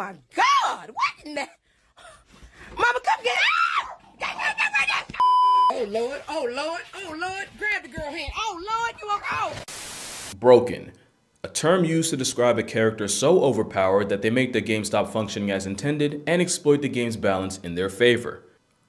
my God! What in the... Mama, come get it! Oh Lord, oh Lord, oh Lord, grab the girl hand. Oh Lord, you are out. Broken. A term used to describe a character so overpowered that they make the game stop functioning as intended and exploit the game's balance in their favor.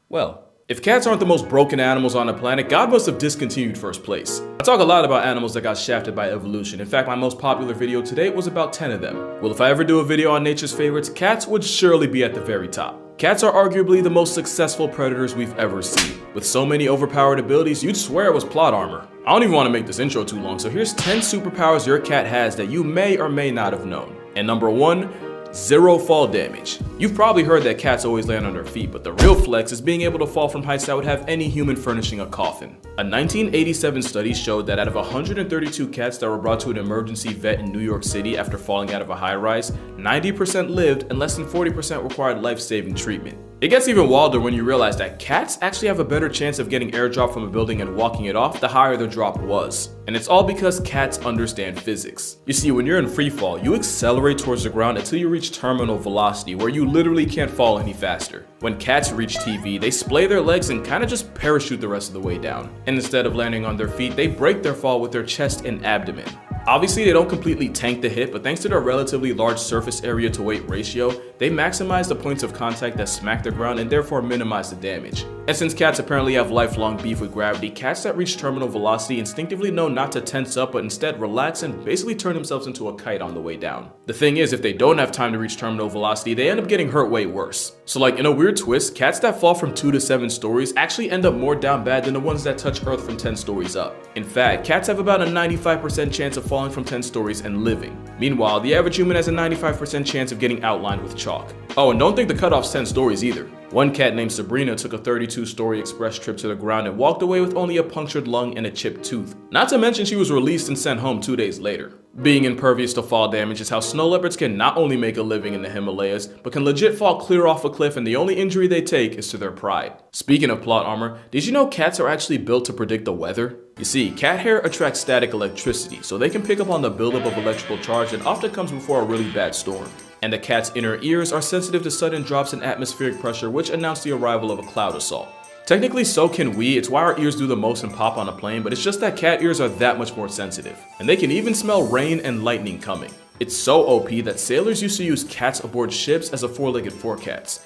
Well, if cats aren't the most broken animals on the planet, God must have discontinued first place. I talk a lot about animals that got shafted by evolution. In fact, my most popular video today was about 10 of them. Well, if I ever do a video on nature's favorites, cats would surely be at the very top. Cats are arguably the most successful predators we've ever seen. With so many overpowered abilities, you'd swear it was plot armor. I don't even want to make this intro too long, so here's 10 superpowers your cat has that you may or may not have known. And number 1, 0 fall damage. You've probably heard that cats always land on their feet, but the real flex is being able to fall from heights that would have any human furnishing a coffin. A 1987 study showed that out of 132 cats that were brought to an emergency vet in New York City after falling out of a high-rise, 90% lived and less than 40% required life-saving treatment. It gets even wilder when you realize that cats actually have a better chance of getting airdropped from a building and walking it off the higher the drop was. And it's all because cats understand physics. You see, when you're in free fall, you accelerate towards the ground until you reach terminal velocity, where you literally can't fall any faster. When cats reach TV, they splay their legs and kind of just parachute the rest of the way down. And instead of landing on their feet, they break their fall with their chest and abdomen. Obviously, they don't completely tank the hit, but thanks to their relatively large surface area to weight ratio, they maximize the points of contact that smack the ground and therefore minimize the damage. And since cats apparently have lifelong beef with gravity, cats that reach terminal velocity instinctively know not to tense up but instead relax and basically turn themselves into a kite on the way down. The thing is, if they don't have time to reach terminal velocity, they end up getting hurt way worse. So like in a weird twist, cats that fall from 2 to 7 stories actually end up more down bad than the ones that touch Earth from 10 stories up. In fact, cats have about a 95% chance of falling from 10 stories and living. Meanwhile, the average human has a 95% chance of getting outlined with chalk. Oh, and don't think the cutoff's 10 stories either. One cat named Sabrina took a 32-story express trip to the ground and walked away with only a punctured lung and a chipped tooth. Not to mention she was released and sent home 2 days later. Being impervious to fall damage is how snow leopards can not only make a living in the Himalayas, but can legit fall clear off a cliff and the only injury they take is to their pride. Speaking of plot armor, did you know cats are actually built to predict the weather? You see, cat hair attracts static electricity, so they can pick up on the buildup of electrical charge that often comes before a really bad storm. And the cat's inner ears are sensitive to sudden drops in atmospheric pressure, which announce the arrival of a cloud assault. Technically, so can we. It's why our ears do the most and pop on a plane, but it's just that cat ears are that much more sensitive. And they can even smell rain and lightning coming. It's so OP that sailors used to use cats aboard ships as a four-legged forecast.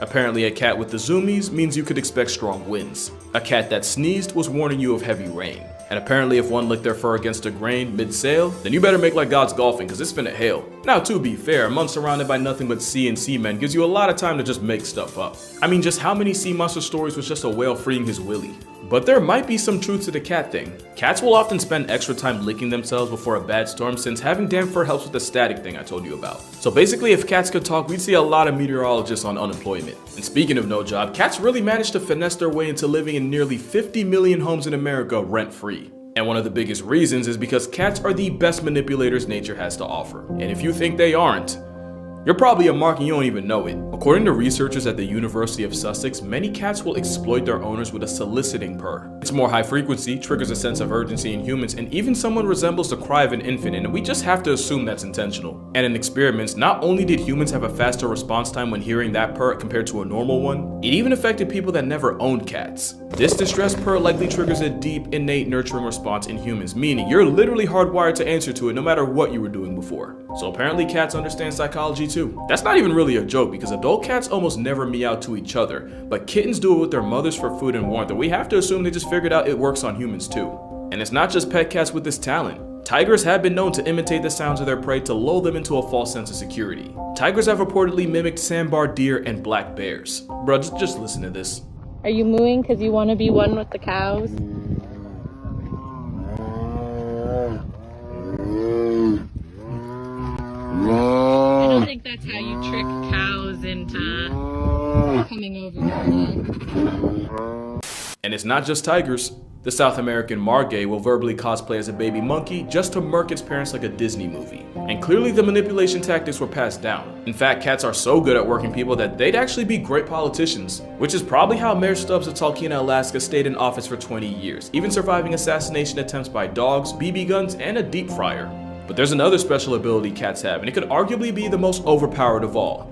Apparently, a cat with the zoomies means you could expect strong winds. A cat that sneezed was warning you of heavy rain. And apparently if one licked their fur against a grain mid-sail, then you better make like God's golfing, cause it's finna hail. Now to be fair, a month surrounded by nothing but sea and seamen gives you a lot of time to just make stuff up. I mean, just how many sea monster stories was just a whale freeing his willy? But there might be some truth to the cat thing. Cats will often spend extra time licking themselves before a bad storm, since having damp fur helps with the static thing I told you about. So basically, if cats could talk, we'd see a lot of meteorologists on unemployment. And speaking of no job, cats really managed to finesse their way into living in nearly 50 million homes in America rent-free. And one of the biggest reasons is because cats are the best manipulators nature has to offer. And if you think they aren't, you're probably a mark and you don't even know it. According to researchers at the University of Sussex, many cats will exploit their owners with a soliciting purr. It's more high frequency, triggers a sense of urgency in humans, and even someone resembles the cry of an infant, and we just have to assume that's intentional. And in experiments, not only did humans have a faster response time when hearing that purr compared to a normal one, it even affected people that never owned cats. This distressed purr likely triggers a deep, innate nurturing response in humans, meaning you're literally hardwired to answer to it no matter what you were doing before. So apparently cats understand psychology too. That's not even really a joke, because adult cats almost never meow to each other, but kittens do it with their mothers for food and warmth, and we have to assume they just figured out it works on humans too. And it's not just pet cats with this talent. Tigers have been known to imitate the sounds of their prey to lull them into a false sense of security. Tigers have reportedly mimicked sandbar deer and black bears. Bro, just listen to this. Are you mooing because you want to be one with the cows? I don't think that's how you trick cows into coming over here. And it's not just tigers. The South American margay will verbally cosplay as a baby monkey just to murk its parents like a Disney movie. And clearly the manipulation tactics were passed down. In fact, cats are so good at working people that they'd actually be great politicians, which is probably how Mayor Stubbs of Talkeetna, Alaska stayed in office for 20 years, even surviving assassination attempts by dogs, BB guns, and a deep fryer. But there's another special ability cats have, and it could arguably be the most overpowered of all.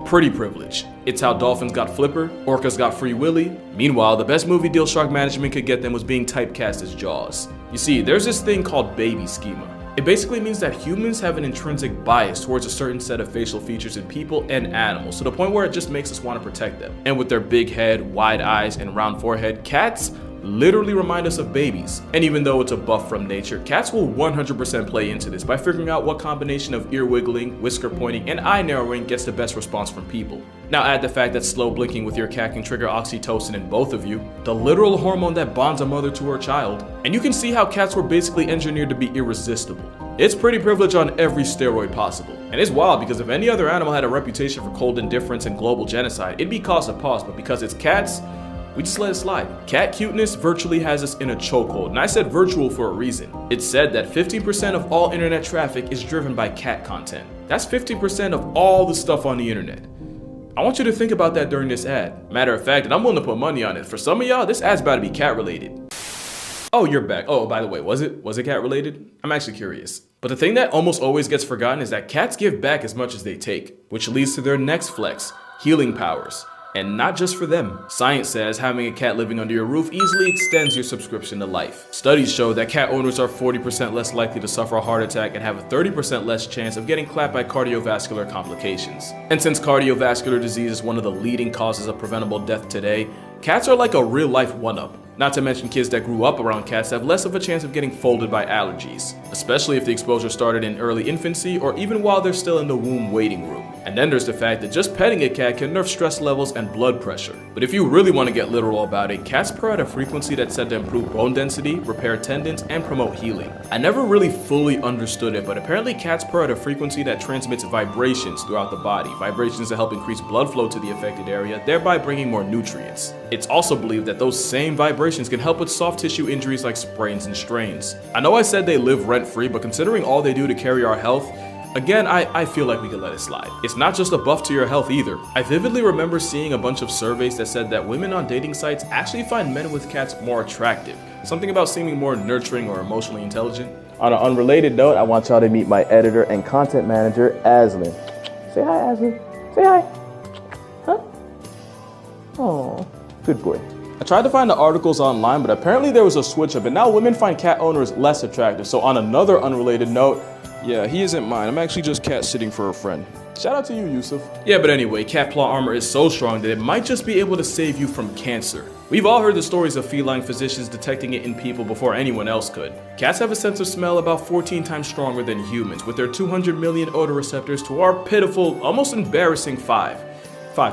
Pretty privilege. It's how dolphins got Flipper, orcas got Free Willy. Meanwhile, the best movie deal shark management could get them was being typecast as Jaws. You see, there's this thing called baby schema. It basically means that humans have an intrinsic bias towards a certain set of facial features in people and animals, to the point where it just makes us want to protect them. And with their big head, wide eyes, and round forehead, cats literally remind us of babies. And even though it's a buff from nature, cats will 100% play into this by figuring out what combination of ear wiggling, whisker pointing, and eye narrowing gets the best response from people. Now add the fact that slow blinking with your cat can trigger oxytocin in both of you, the literal hormone that bonds a mother to her child, and you can see how cats were basically engineered to be irresistible. It's pretty privilege on every steroid possible. And it's wild because if any other animal had a reputation for cold indifference and global genocide, it'd be cause of pause, but because it's cats, we just let it slide. Cat cuteness virtually has us in a chokehold, and I said virtual for a reason. It's said that 15% of all internet traffic is driven by cat content. That's 15% of all the stuff on the internet. I want you to think about that during this ad. Matter of fact, and I'm willing to put money on it, for some of y'all, this ad's about to be cat related. Oh, you're back. Oh, by the way, was it cat related? I'm actually curious. But the thing that almost always gets forgotten is that cats give back as much as they take, which leads to their next flex, healing powers. And not just for them. Science says having a cat living under your roof easily extends your subscription to life. Studies show that cat owners are 40% less likely to suffer a heart attack and have a 30% less chance of getting clapped by cardiovascular complications. And since cardiovascular disease is one of the leading causes of preventable death today, cats are like a real-life one-up. Not to mention kids that grew up around cats have less of a chance of getting folded by allergies, especially if the exposure started in early infancy or even while they're still in the womb waiting room. And then there's the fact that just petting a cat can nerf stress levels and blood pressure. But if you really want to get literal about it, cats purr at a frequency that's said to improve bone density, repair tendons, and promote healing. I never really fully understood it, but apparently cats purr at a frequency that transmits vibrations throughout the body, vibrations that help increase blood flow to the affected area, thereby bringing more nutrients. It's also believed that those same vibrations can help with soft tissue injuries like sprains and strains. I know I said they live rent-free, but considering all they do to carry our health, again, I feel like we could let it slide. It's not just a buff to your health either. I vividly remember seeing a bunch of surveys that said that women on dating sites actually find men with cats more attractive. Something about seeming more nurturing or emotionally intelligent. On an unrelated note, I want y'all to meet my editor and content manager, Aslin. Say hi, Aslin. Say hi. Huh? Oh, good boy. I tried to find the articles online, but apparently there was a switch up and now women find cat owners less attractive. So on another unrelated note, yeah, he isn't mine. I'm actually just cat sitting for a friend. Shout out to you, Yusuf. Yeah, but anyway, cat claw armor is so strong that it might just be able to save you from cancer. We've all heard the stories of feline physicians detecting it in people before anyone else could. Cats have a sense of smell about 14 times stronger than humans, with their 200 million odor receptors to our pitiful, almost embarrassing 5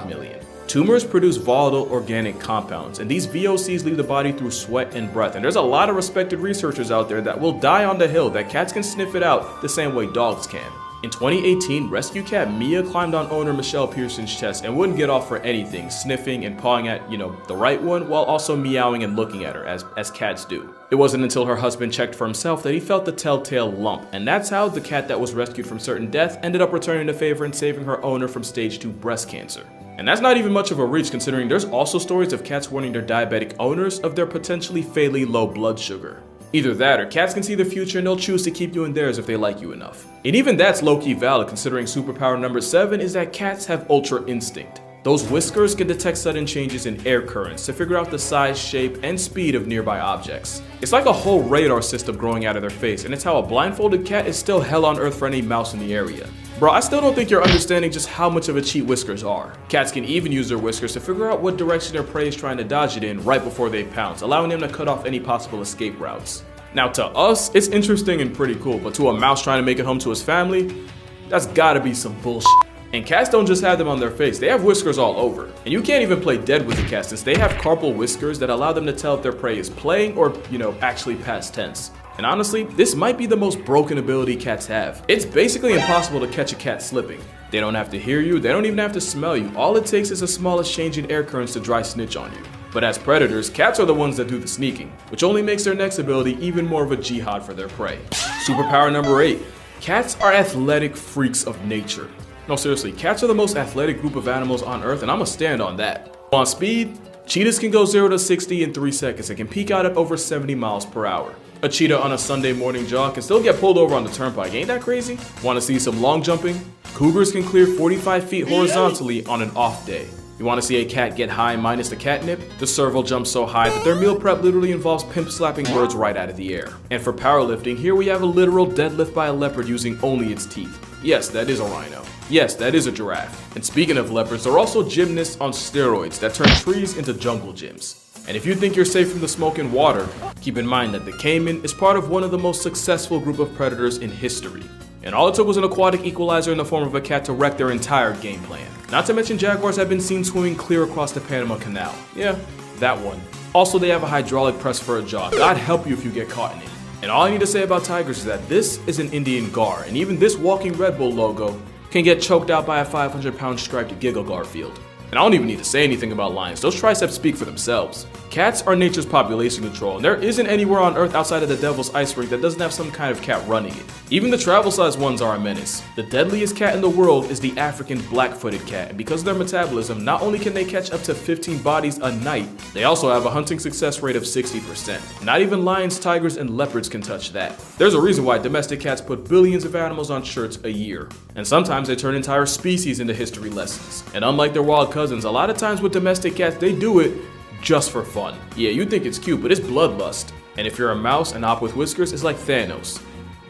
million. Tumors produce volatile organic compounds, and these VOCs leave the body through sweat and breath. And there's a lot of respected researchers out there that will die on the hill that cats can sniff it out the same way dogs can. In 2018, rescue cat Mia climbed on owner Michelle Pearson's chest and wouldn't get off for anything, sniffing and pawing at, the right one, while also meowing and looking at her, as cats do. It wasn't until her husband checked for himself that he felt the telltale lump, and that's how the cat that was rescued from certain death ended up returning the favor and saving her owner from stage 2 breast cancer. And that's not even much of a reach, considering there's also stories of cats warning their diabetic owners of their potentially fatally low blood sugar. Either that, or cats can see the future and they'll choose to keep you in theirs if they like you enough. And even that's low-key valid, considering superpower number 7 is that cats have ultra instinct. Those whiskers can detect sudden changes in air currents to figure out the size, shape, and speed of nearby objects. It's like a whole radar system growing out of their face, and it's how a blindfolded cat is still hell on earth for any mouse in the area. Bro, I still don't think you're understanding just how much of a cheat whiskers are. Cats can even use their whiskers to figure out what direction their prey is trying to dodge it in right before they pounce, allowing them to cut off any possible escape routes. Now to us, it's interesting and pretty cool, but to a mouse trying to make it home to his family, that's gotta be some bullshit. And cats don't just have them on their face, they have whiskers all over. And you can't even play dead with the cat since they have carpal whiskers that allow them to tell if their prey is playing or, actually past tense. And honestly, this might be the most broken ability cats have. It's basically impossible to catch a cat slipping. They don't have to hear you, they don't even have to smell you. All it takes is the smallest change in air currents to dry snitch on you. But as predators, cats are the ones that do the sneaking, which only makes their next ability even more of a jihad for their prey. Superpower number 8. Cats are athletic freaks of nature. No, seriously, cats are the most athletic group of animals on Earth, and I'ma stand on that. On speed, cheetahs can go 0 to 60 in 3 seconds and can peak out at over 70 miles per hour. A cheetah on a Sunday morning jog can still get pulled over on the turnpike. Ain't that crazy? Want to see some long jumping? Cougars can clear 45 feet horizontally on an off day. You want to see a cat get high minus the catnip? The serval jumps so high that their meal prep literally involves pimp slapping birds right out of the air. And for powerlifting, here we have a literal deadlift by a leopard using only its teeth. Yes, that is a rhino. Yes, that is a giraffe. And speaking of leopards, they're also gymnasts on steroids that turn trees into jungle gyms. And if you think you're safe from the smoke and water, keep in mind that the caiman is part of one of the most successful group of predators in history. And all it took was an aquatic equalizer in the form of a cat to wreck their entire game plan. Not to mention jaguars have been seen swimming clear across the Panama Canal. Yeah, that one. Also, they have a hydraulic press for a jaw. God help you if you get caught in it. And all I need to say about tigers is that this is an Indian gar, and even this walking Red Bull logo can get choked out by a 500-pound striped Giggle Garfield. And I don't even need to say anything about lions, those triceps speak for themselves. Cats are nature's population control, and there isn't anywhere on Earth outside of the Devil's Ice Rink that doesn't have some kind of cat running it. Even the travel-sized ones are a menace. The deadliest cat in the world is the African black-footed cat, and because of their metabolism, not only can they catch up to 15 bodies a night, they also have a hunting success rate of 60%. Not even lions, tigers, and leopards can touch that. There's a reason why domestic cats put billions of animals on shirts a year, and sometimes they turn entire species into history lessons. And unlike their wild cousins, a lot of times with domestic cats, they do it just for fun. Yeah, you think it's cute, but it's bloodlust. And if you're a mouse, an op with whiskers is like Thanos.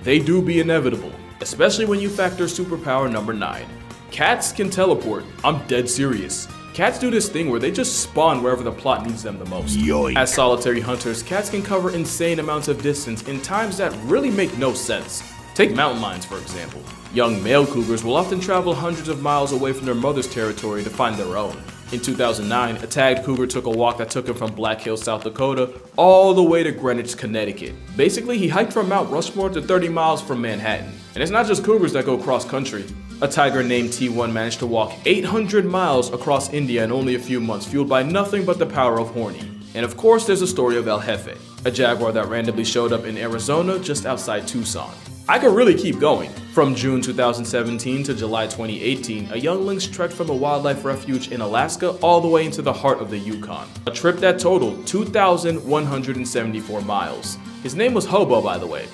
They do be inevitable, especially when you factor superpower number 9. Cats can teleport. I'm dead serious. Cats do this thing where they just spawn wherever the plot needs them the most. Yoink. As solitary hunters, cats can cover insane amounts of distance in times that really make no sense. Take mountain lions, for example. Young male cougars will often travel hundreds of miles away from their mother's territory to find their own. In 2009, a tagged cougar took a walk that took him from Black Hills, South Dakota, all the way to Greenwich, Connecticut. Basically, he hiked from Mount Rushmore to 30 miles from Manhattan. And it's not just cougars that go cross-country. A tiger named T1 managed to walk 800 miles across India in only a few months, fueled by nothing but the power of horny. And of course, there's the story of El Jefe, a jaguar that randomly showed up in Arizona just outside Tucson. I could really keep going. From June 2017 to July 2018, a young lynx trekked from a wildlife refuge in Alaska all the way into the heart of the Yukon. A trip that totaled 2,174 miles. His name was Hobo, by the way.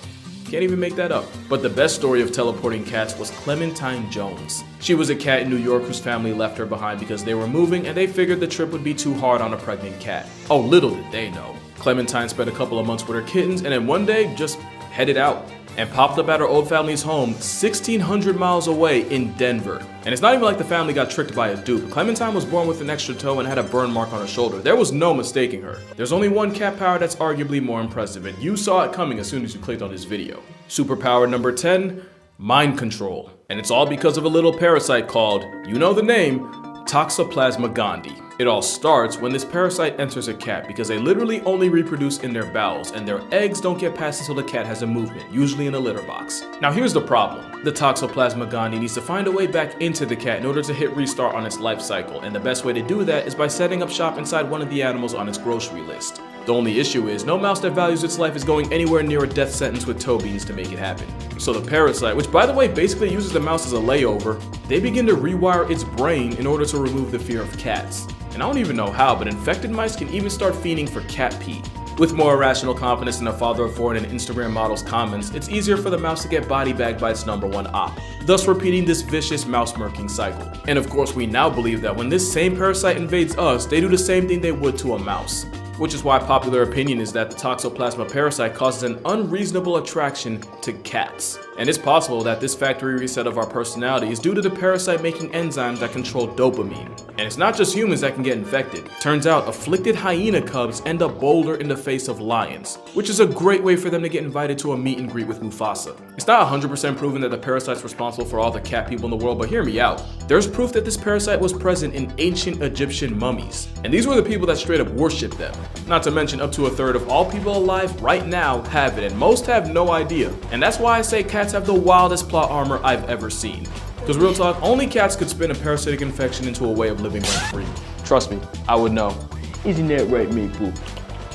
Can't even make that up. But the best story of teleporting cats was Clementine Jones. She was a cat in New York whose family left her behind because they were moving and they figured the trip would be too hard on a pregnant cat. Oh, little did they know. Clementine spent a couple of months with her kittens and then one day just headed out and popped up at her old family's home 1,600 miles away in Denver. And it's not even like the family got tricked by a dupe. Clementine was born with an extra toe and had a burn mark on her shoulder. There was no mistaking her. There's only one cat power that's arguably more impressive, and you saw it coming as soon as you clicked on this video. Superpower number 10, mind control. And it's all because of a little parasite called, you know the name, Toxoplasma gondii. It all starts when this parasite enters a cat because they literally only reproduce in their bowels and their eggs don't get passed until the cat has a movement, usually in a litter box. Now here's the problem. The Toxoplasma gondii needs to find a way back into the cat in order to hit restart on its life cycle, and the best way to do that is by setting up shop inside one of the animals on its grocery list. The only issue is no mouse that values its life is going anywhere near a death sentence with toe beans to make it happen. So the parasite, which by the way basically uses the mouse as a layover, they begin to rewire its brain in order to remove the fear of cats. And I don't even know how, but infected mice can even start fiending for cat pee. With more irrational confidence in a father of four and an Instagram model's comments, it's easier for the mouse to get body bagged by its number one op, thus repeating this vicious mouse-murking cycle. And of course, we now believe that when this same parasite invades us, they do the same thing they would to a mouse. Which is why popular opinion is that the Toxoplasma parasite causes an unreasonable attraction to cats. And it's possible that this factory reset of our personality is due to the parasite making enzymes that control dopamine. And it's not just humans that can get infected. Turns out afflicted hyena cubs end up bolder in the face of lions, which is a great way for them to get invited to a meet and greet with Mufasa. It's not 100% proven that the parasite's responsible for all the cat people in the world, but hear me out. There's proof that this parasite was present in ancient Egyptian mummies. And these were the people that straight up worshipped them. Not to mention up to a third of all people alive right now have it, and most have no idea. And that's why I say cats have the wildest plot armor I've ever seen. Because real talk, only cats could spin a parasitic infection into a way of living rent-free. Trust me, I would know. Isn't that right, Maple?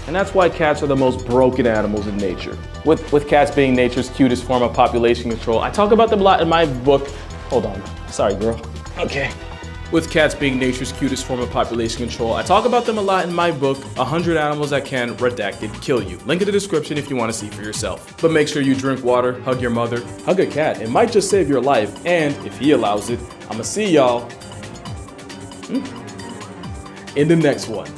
And that's why cats are the most broken animals in nature. With cats being nature's cutest form of population control, I talk about them a lot in my book. Hold on, sorry girl. Okay. With cats being nature's cutest form of population control, I talk about them a lot in my book, 100 Animals That Can, Redacted, Kill You. Link in the description if you want to see for yourself. But make sure you drink water, hug your mother, hug a cat. It might just save your life, and if he allows it, I'ma see y'all in the next one.